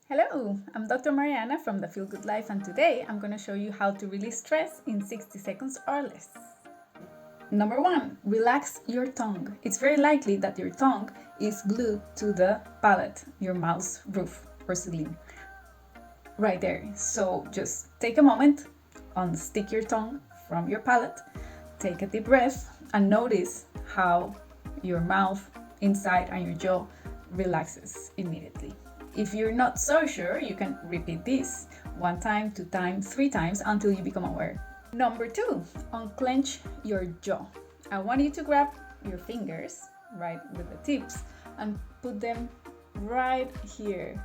Hello, I'm Dr. Mariana from the Feel Good Life, and today I'm going to show you how to release stress in 60 seconds or less. Number 1, relax your tongue. It's very likely that your tongue is glued to the palate, your mouth's roof or ceiling, right there. So just take a moment, unstick your tongue from your palate, take a deep breath, and notice how your mouth, inside, and your jaw relaxes immediately. If you're not so sure, you can repeat this 1 time, 2 times, 3 times until you become aware. Number 2, unclench your jaw. I want you to grab your fingers, right, with the tips, and put them right here.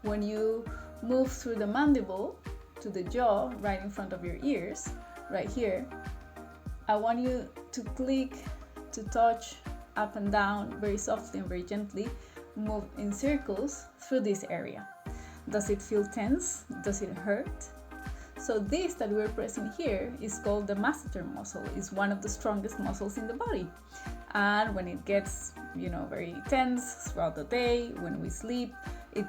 When you move through the mandible to the jaw, right in front of your ears, right here, I want you to click, to touch up and down very softly and very gently, move in circles through this area. Does it feel tense? Does it hurt? So this that we're pressing here is called the masseter muscle. It's one of the strongest muscles in the body. And when it gets, very tense throughout the day, when we sleep, it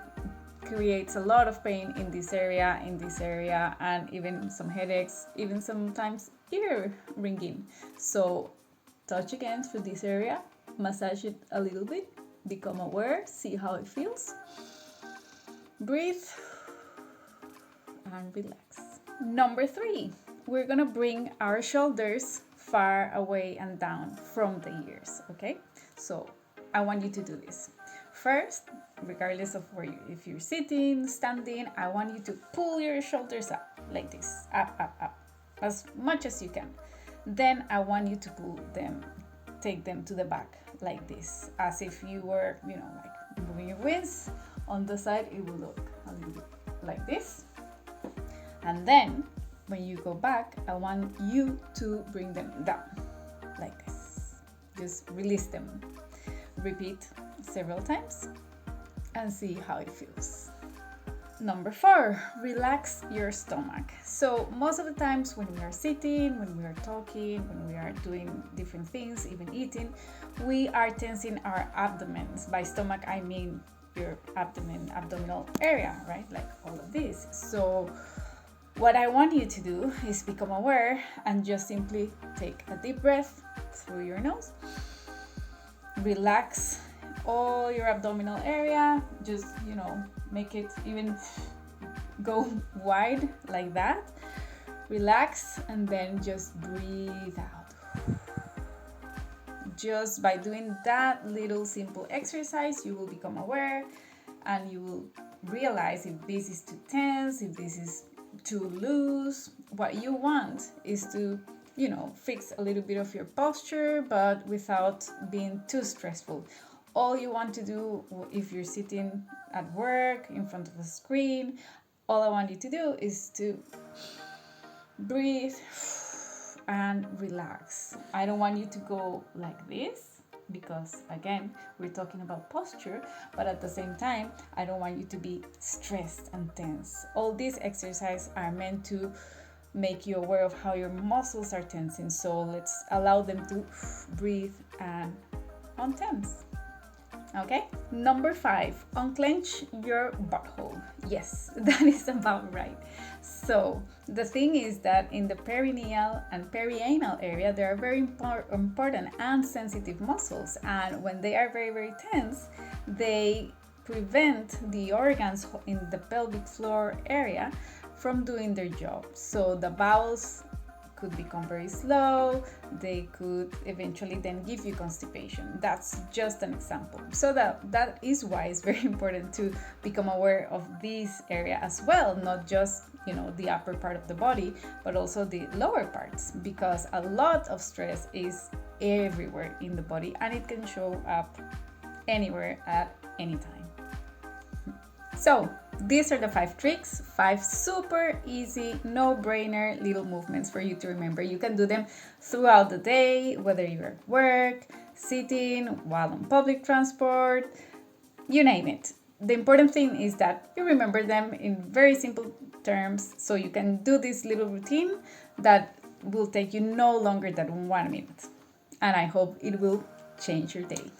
creates a lot of pain in this area, and even some headaches, even sometimes ear ringing. So touch again through this area, massage it a little bit, become aware, see how it feels. Breathe and relax. Number 3, we're gonna bring our shoulders far away and down from the ears, okay? So I want you to do this. First, regardless of if you're sitting, standing, I want you to pull your shoulders up like this, up, as much as you can. Then I want you to take them to the back like this, as if you were, like moving your wings. On the side, it will look a little bit like this. And then when you go back, I want you to bring them down like this. Just release them. Repeat several times and see how it feels. Number 4, relax your stomach. So most of the times when we are sitting, when we are talking, when we are doing different things, even eating, we are tensing our abdomens. By stomach, I mean your abdominal area, right? Like all of this. So what I want you to do is become aware and just simply take a deep breath through your nose. Relax all your abdominal area. Just, make it even go wide like that. Relax and then just breathe out. Just by doing that little simple exercise, you will become aware and you will realize if this is too tense, if this is too loose. What you want is to, fix a little bit of your posture, but without being too stressful. All you want to do, if you're sitting at work in front of a screen, all I want you to do is to breathe and relax. I don't want you to go like this because, again, we're talking about posture, but at the same time, I don't want you to be stressed and tense. All these exercises are meant to make you aware of how your muscles are tensing. So let's allow them to breathe and untense. Okay? Number 5, unclench your butthole. Yes, that is about right. So the thing is that in the perineal and perianal area, they are very important and sensitive muscles. And when they are very, very tense, they prevent the organs in the pelvic floor area from doing their job. So the bowels could become very slow. They could eventually then give you constipation. That's just an example. So that is why it's very important to become aware of this area as well, not just the upper part of the body, but also the lower parts, because a lot of stress is everywhere in the body and it can show up anywhere at any time. So these are the 5 tricks, 5 super easy, no-brainer little movements for you to remember. You can do them throughout the day, whether you're at work, sitting, while on public transport, you name it. The important thing is that you remember them in very simple terms, so you can do this little routine that will take you no longer than 1 minute. And I hope it will change your day.